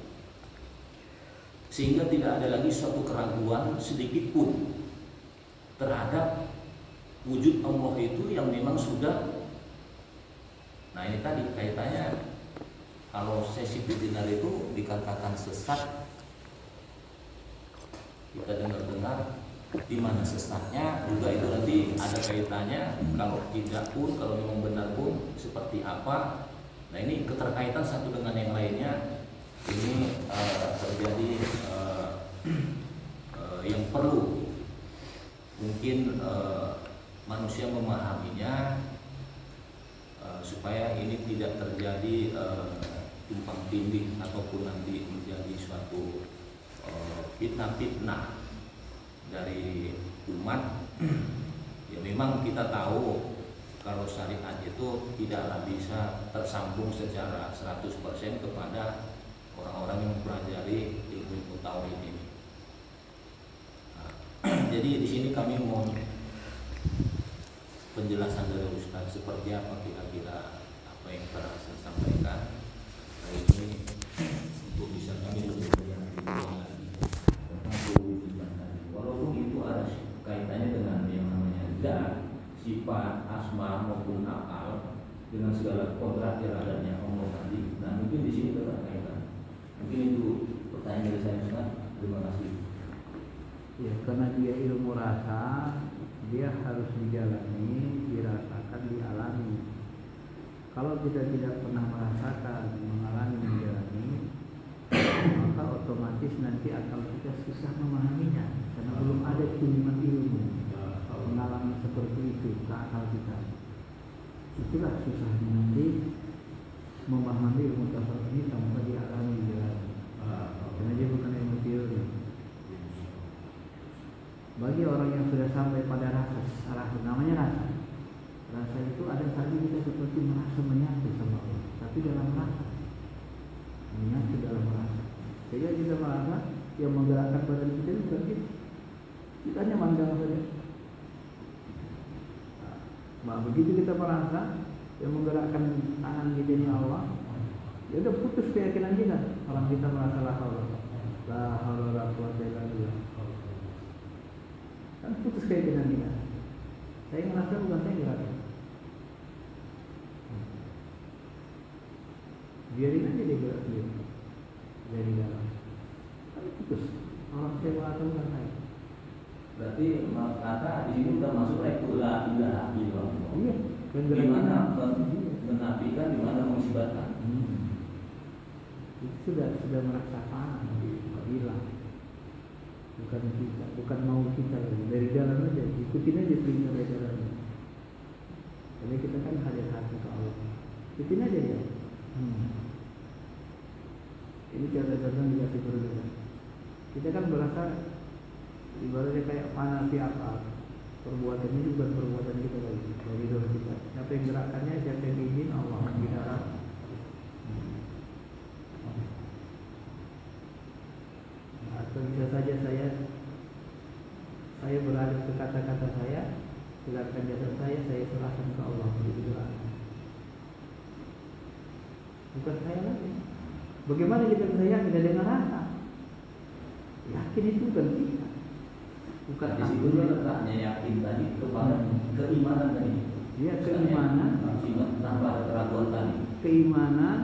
sehingga tidak ada lagi suatu keraguan sedikit pun terhadap wujud Allah itu yang memang sudah. Nah ini tadi kaitannya, kalau sesi bidinar itu dikatakan sesat, kita dengar-dengar di mana sesatnya juga itu nanti ada kaitannya. Kalau tidak pun, kalau memang benar pun seperti apa. Nah ini keterkaitan satu dengan yang lainnya. Ini terjadi yang perlu mungkin manusia memahaminya supaya ini tidak terjadi tumpang tindih ataupun nanti menjadi suatu fitnah-fitnah dari umat. Ya memang kita tahu kalau syariat itu tidaklah bisa tersambung secara 100% kepada orang-orang yang mempelajari ilmu tauhid ini. Nah, jadi di sini kami mau penjelasan dari Ustaz seperti apa kira-kira apa yang telah saya sampaikan. Nah, ini untuk bisa kami lebih lagi tentang kewujudan tadi. Walaupun itu ada kaitannya dengan yang namanya zat, sifat, asma maupun akal, dengan segala kodrat iradatnya Allah tadi. Nah mungkin di sini terkaitan. Mungkin itu pertanyaan dari saya Ustaz. Terima kasih. Ya karena dia ilmu rasa, dia harus dijalani, dirasakan, dialami. Kalau kita tidak pernah merasakan, mengalami, menjalani, maka otomatis nanti akal kita susah memahaminya, karena belum ada kiriman ilmu mengalami seperti itu ke akal kita. Itulah susahnya nanti memahami ilmu tasawuf ini tanpa dialami, dijalani, karena dia bukan ilmu teori. Bagi orang yang sudah sampai pada rasa, namanya rasa. Rasa itu ada saja kita seperti merasa menyatu sama Allah, tapi dalam rasa, menyatu dalam rasa. Sehingga kita merasa yang menggerakkan badan kita itu bukan kita hanya mandang saja. Nah, begitu kita merasa yang menggerakkan tangan kita ini Allah, ya udah putus keyakinan kita. Orang kita merasa la haula wala quwwata illa billah. Kan putus keyakinan kita. Saya ngerasa bukan saya gerakkan. Biarin aja dia gerak sendiri dari dalam. Kan putus. Orang saya merasa bukan saya. Berarti kata di sini sudah masuk itu la ilaha illallah. Iya. Di mana menafikan, di mana mengisbatkan. itu sudah merasakan, hilang. Bukan kita, bukan mau kita lagi. Dari jalan aja, ikutin aja perintah dari jalan. Jadi kita kan hadir hati ke Allah. Ikutin aja ya. Ini contoh-contoh dikasih berbeda. Kita kan berasa ibaratnya kayak panah apa. Perbuatan ini bukan perbuatan kita lagi, dari doa kita. Siapa yang gerakannya, siapa yang izin, Allah bicara. Atau bisa saja saya beralih ke kata-kata saya, sedangkan jasad saya serahkan ke Allah. Begitu gerakan. Bukan saya lagi. Bagaimana kita bisa yakin dengan rasa? Yakin itu bukan kita. Bukan di situ letaknya yakin tadi kepada keimanan tadi. Iya, keimanan. Tanpa ada keraguan tadi. Keimanan,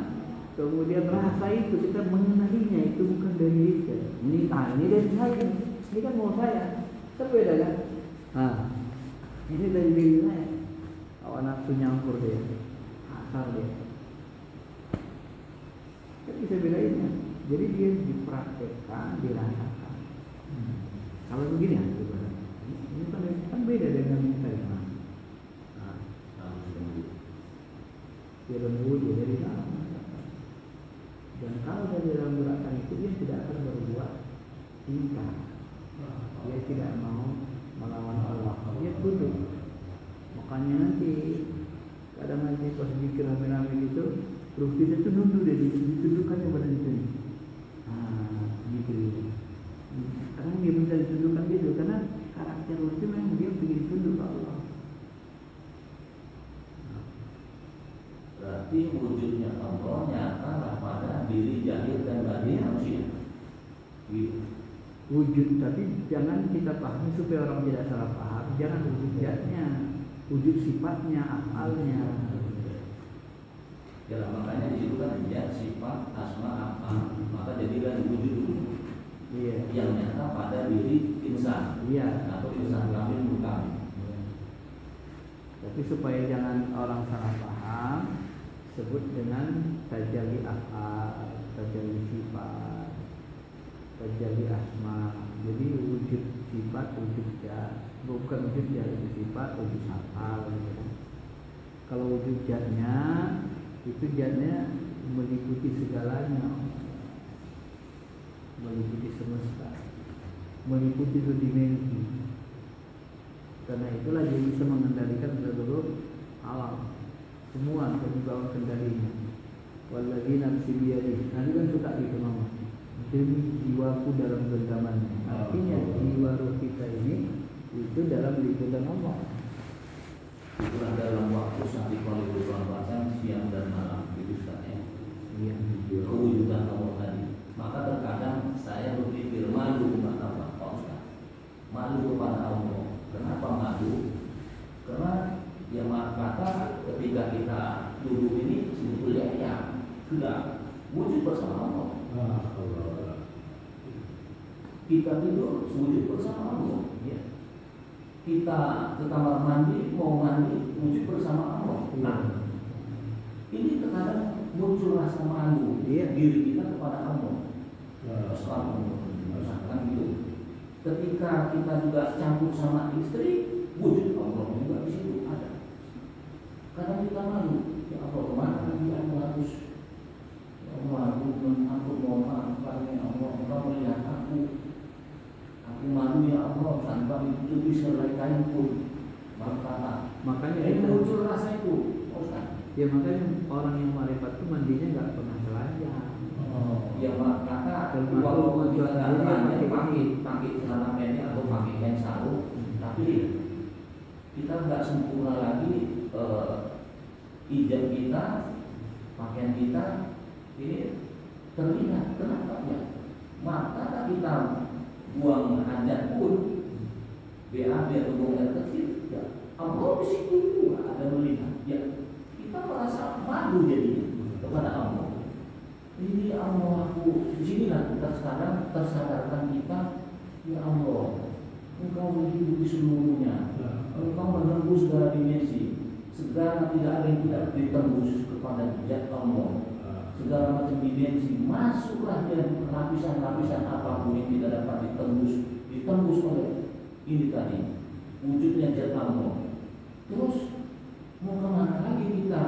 kemudian rasa itu kita mengenalinya itu bukan dari kita. Ini dari saya. Ini kan mau saya. Terbeda kan? Ini dari diri saya. Awak nafsu nyampur dia, asal dia. Kan bisa bedainnya. Jadi dia dipraktekkan, dirasakan. Kalau begini ya, ini kan beda dengan kita iman. Dia lembut, dia dari dalam. Dan kalau dari dalam gerakan itu dia tidak akan berbuat ingkar. Dia tidak mau melawan Allah. Dia tunduk. Makanya nanti kadang nanti pas zikir rame-rame gitu, terus kita itu nunduk dia ditundukkannya pada itu. Gitu. Karena dia minta ditundukkan gitu karena karakter itu memang dia ingin tunduk ke Allah. Berarti wujudnya Allah nyata pada diri zahir dan batin manusia. Gitu. Wujud, tapi jangan kita pahami supaya orang tidak salah paham. Jangan wujud zatnya, wujud sifatnya, afalnya. Ya makanya di situ kan zat, sifat, asma, afal. Maka jadilah wujud dulu. Iya. Yang nyata pada diri insan. Iya. Atau insan kamil bukan. Tapi supaya jangan orang salah paham, sebut dengan tajalli afal, tajalli sifat, tajalli asma. Jadi wujud sifat, wujud zat, bukan wujud zat, wujud sifat, wujud afal. Kalau wujud zatnya, itu zatnya meliputi segalanya, meliputi semesta, meliputi dimensi. Karena itulah dia bisa mengendalikan seluruh alam, semua di bawah kendalinya. Walladzina nafsi biyadihi. Nanti kan suka gitu ngomong. Demi jiwaku dalam genggamannya. Artinya jiwa roh kita ini itu dalam liputan Allah. Itulah dalam waktu saat dikali berpuasa siang dan malam itu saatnya. Iya. Kewujudan Allah tadi. Maka terkadang saya berpikir malu kepada Pak Ustaz. Malu kepada Allah. Kenapa malu? Karena ya kata ketika kita duduk ini sebetulnya ya sudah wujud bersama Allah. Kita tidur wujud bersama Allah. Ya. Kita ke kamar mandi mau mandi wujud bersama Allah. Nah, ini terkadang muncul rasa malu diri kita kepada Allah. Misalkan gitu. Ketika kita juga campur sama istri, wujud Allah juga di situ ada. Kadang kita malu, ya Allah kemana nanti aku harus, ya Allah aku mau maafkan ya Allah, engkau melihat aku malu ya Allah tanpa ditutupi selai kain pun. Makanya itu muncul rasa itu, Ustaz. Ya makanya orang yang marifat itu mandinya nggak pernah telanjang. Ya kata kalau kita nggak pakai celana pendek atau pakai kain sarung, tapi kita nggak sempurna lagi hijab kita, pakaian kita ini terlihat. Kenapa ya? Maka kita buang hajat pun BAB atau buang air kecil, ya Allah di situ juga ada melihat. Ya kita merasa malu jadinya kepada Allah. Ini Allah aku, disinilah kita sekarang tersadarkan kita, ya Allah, Engkau menghidupi seluruhnya, Engkau menembus segala dimensi, segala tidak ada yang tidak ditembus kepada zat Allah. segala macam dimensi, masuklah dia lapisan-lapisan apapun yang tidak dapat ditembus oleh ini tadi wujudnya zat Allah. Terus mau kemana lagi kita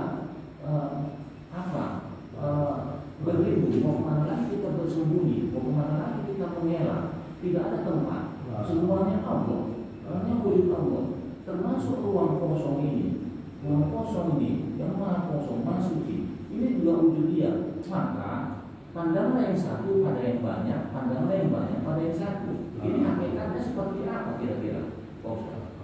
berlindung, mau kemana lagi kita bersembunyi, mau kemana lagi kita mengelak? Tidak ada tempat, semuanya Allah, hanya wujud Allah, termasuk ruang kosong ini. Ruang kosong ini yang maha kosong, maha suci, ini juga wujud dia. Maka pandanglah yang satu pada yang banyak, pandanglah yang banyak pada yang satu. Ini hakikatnya seperti apa kira-kira?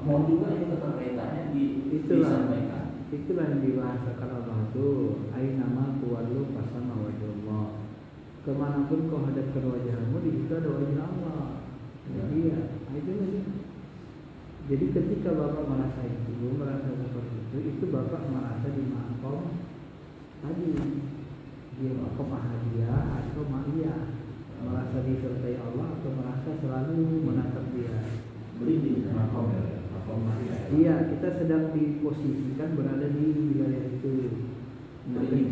Mau juga ini keterkaitannya disampaikan. Itulah yang dibahasakan Allah itu, ainama tuwallu fasama wajhullah. Kemanapun kau hadapkan wajahmu, di situ ada wajah Allah. Jadi ya, itu aja. Jadi ketika Bapak merasa seperti itu Bapak merasa di makom tadi, di makom ahadiyah atau ma'iyah, merasa disertai Allah atau merasa selalu menatap Dia. Berinding makom ma'iyah. Iya, kita sedang diposisikan berada di wilayah itu. Berinding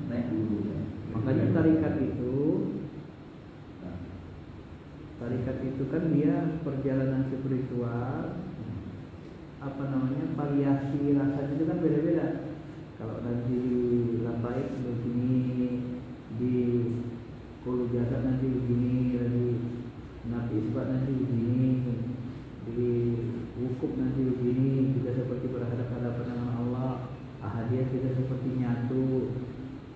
naik dulu. Makanya tarikat itu kan dia perjalanan spiritual, variasi rasanya itu kan beda-beda. Kalau nanti di Labaik begini, di Kulu Jasad nanti begini, di Nabi Isbat nanti begini, di Wukuf nanti begini, kita seperti berhadapan-hadapan dengan Allah. Ahadiyah kita seperti nyatu,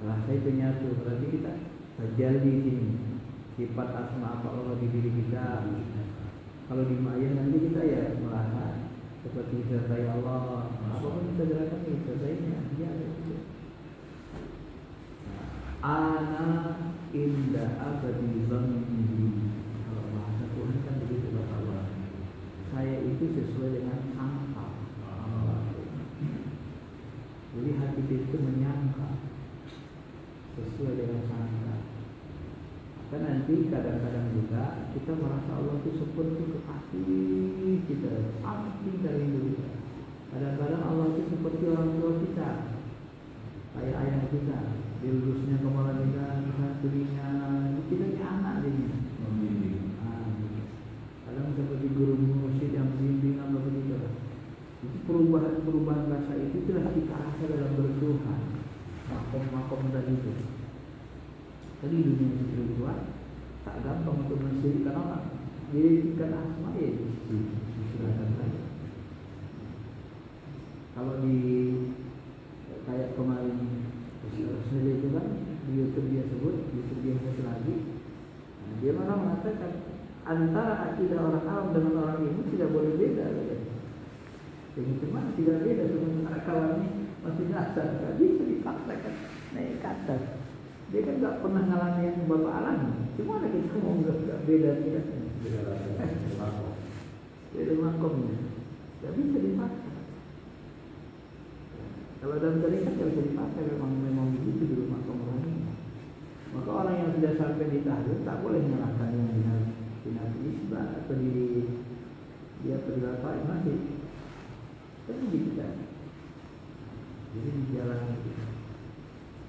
rasa itu nyatu. Berarti kita tajal di sini sifat asma apa Allah di diri kita. Kalau di ma'iyah nanti kita ya merasa seperti disertai Allah. Apapun kita gerakan disertainya, dia ada itu. Ana inda abadi zanni. Kalau bahasa Tuhan kan begitu bahasa Allah. Saya itu sesuai dengan sangka. Jadi hati itu menyangka sesuai dengan sangka. Maka nanti kadang-kadang juga kita merasa Allah itu seperti kekasih kita, samping dari dulu. Kadang-kadang Allah itu seperti orang tua kita, kayak ayah kita, diurusnya kepala kita, telinga, kita ini anak ini. Kadang seperti guru mursyid yang membimbing apa begitu. Itu perubahan rasa itu telah kita rasa dalam bertuhan. Makom tadi itu. Tadi dunia spiritual tak gampang untuk mensyirikkan orang. Dirikan asma ya silakan saja. Kalau di kayak kemarin sendiri itu kan di YouTube dia sebut, dia lagi. Nah, dia malah mengatakan antara akidah orang Arab dengan orang ini tidak boleh beda. Jadi cuma tidak beda, sementara kawannya masih dasar, tak bisa dipaksakan naik ke atas. Dia kan tak pernah ngalami yang Bapak alami. Cuma ada kita mau nggak beda tidak? Beda makomnya. Tak bisa dipaksa. Kalau dalam tarikat tidak bisa dipaksa, memang begitu dulu makom orang ini. Maka orang yang sudah sampai di tahlil tak boleh menyalahkan yang di Nabi Isbat atau di dia perilaku masih. Kan begitu kan? Jadi di jalan itu.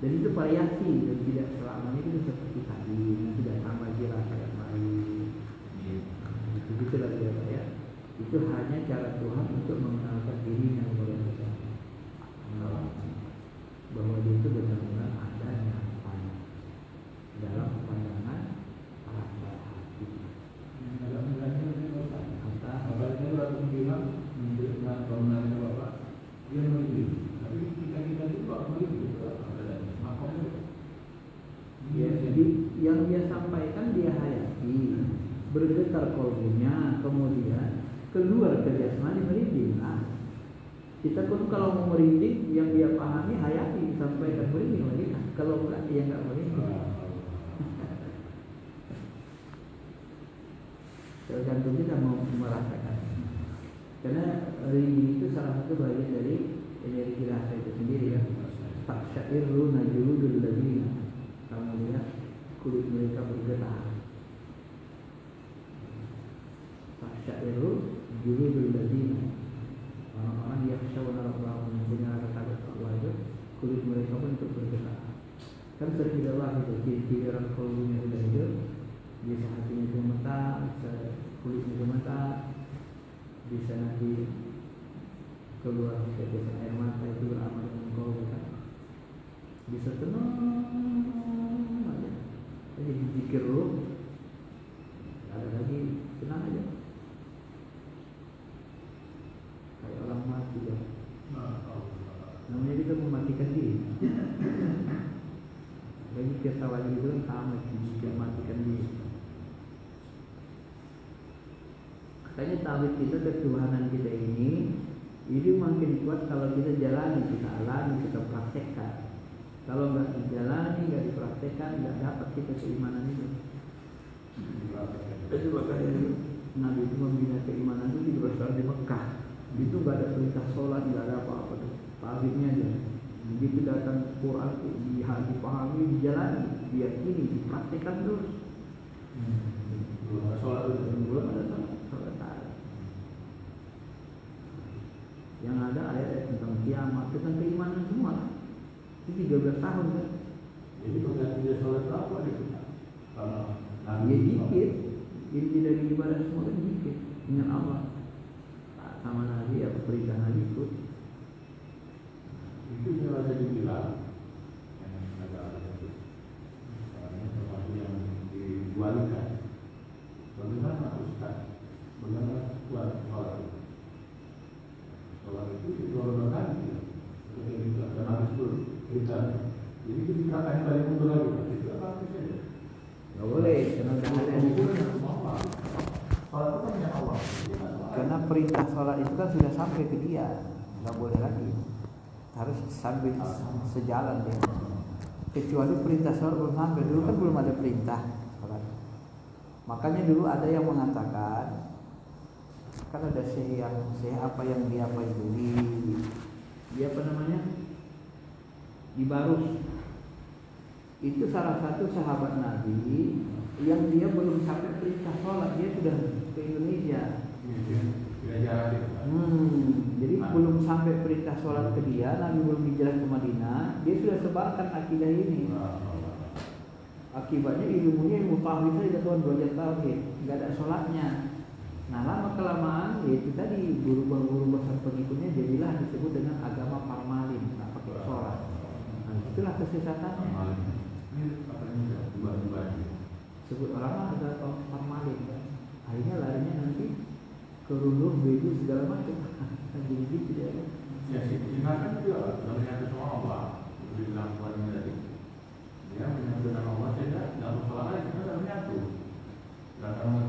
Dan itu variasi dan tidak selamanya itu seperti tadi, tidak sama lagi rasa yang lain. Itu begitulah dia ya. Itu hanya cara Tuhan untuk mengenalkan dirinya kepada kita. Bahwa dia itu benar-benar ada nyata dalam pandangan rasa hati. Apalagi orang bilang menunjukkan kemenangan Bapak, dia menunjuk. Tapi kita juga menunjuk. Ya, jadi yang dia sampaikan dia hayati, bergetar kalbunya, kemudian keluar ke jasmani merinding. Nah, kita pun kalau mau merinding, yang dia pahami hayati disampaikan merinding lagi. Nah, kalau enggak dia enggak merinding. Tergantung kita mau merasakan. Karena merinding itu salah satu bagian dari energi rasa itu sendiri ya. Fasyairu najuludul ladina. Kamu lihat kulit mereka bergetar. Fasyairu juludul ladina. Orang-orang yang syawna rabbahum, yang punya rasa takut Allah itu kulit mereka pun ikut bergetar. Kan setidak keluar tetesan air mata itu beramal dengan engkau, bukan? Bisa tenang aja. Jadi dipikir dulu, ada lagi tenang aja. Kayak orang mati ya. Namanya kita mematikan diri. Bagi kesalahan itu kan sama, kita mematikan diri. Makanya tauhid kita, ketuhanan kita ini makin kuat kalau kita jalani, kita alami, kita praktekkan. Kalau nggak dijalani, nggak dipraktekkan, nggak dapat kita keimanan itu. Jadi makanya Nabi itu membina keimanan itu di besar di Mekah. Itu nggak ada perintah sholat, nggak ada apa-apa tuh. Tauhidnya aja. Begitu datang Quran dipahami, dijalani, diyakini, dipraktekkan terus. Belum ada sholat itu. Belum ada sholat. Yang ada ayat tentang kiamat, tentang keimanan semua. Itu 13 tahun kan. Jadi penggantinya sholat apa itu? Kalau Ya zikir, inti dari ibadah semua kan zikir, ingat Allah. Sama Nabi, apa perintah Nabi ikut. itu yang ada dibilang yang ada itu. Termasuk yang diwalikan. Bagaimana Ustaz? Bagaimana buat sholat itu? Sholat itu dua kali. Dan harus kita. Jadi kita akan balik mundur lagi. Itu apa saja? Nggak boleh, karena Sholat itu kan yang Allah. karena perintah sholat itu kan sudah sampai ke dia, nggak boleh lagi, harus sambil sejalan dia. Kecuali perintah sholat belum sampai, dulu kan belum ada perintah sholat. Makanya dulu ada yang mengatakan, kan ada syekh apa yang dia apa itu di apa namanya, di Barus. Itu salah satu sahabat Nabi yang dia belum sampai perintah sholat, dia sudah ke Indonesia. Tidak jarak itu. Jadi belum sampai perintah sholat ke dia, Nabi belum hijrah ke Madinah, dia sudah sebarkan akidah ini. Akibatnya ilmunya ilmu tauhid saja Tuhan, belajar tauhid, nggak ada sholatnya. Nah lama kelamaan, ya itu tadi berubah pengikutnya jadilah disebut dengan agama parmalin, nggak pakai sholat. Nah itulah kesesatannya. Ini apa ini? Dua-dua. Sebut orang ada parmalin kan. Akhirnya larinya nanti ke runduh, bego segala macam. Jadi gitu dia. Ya sih, Cina kan juga menyatu sama Allah. Di dalam Quran tadi, dia menyatu dengan Allah saja, dalam sholat aja kita menyatu. Dan kalau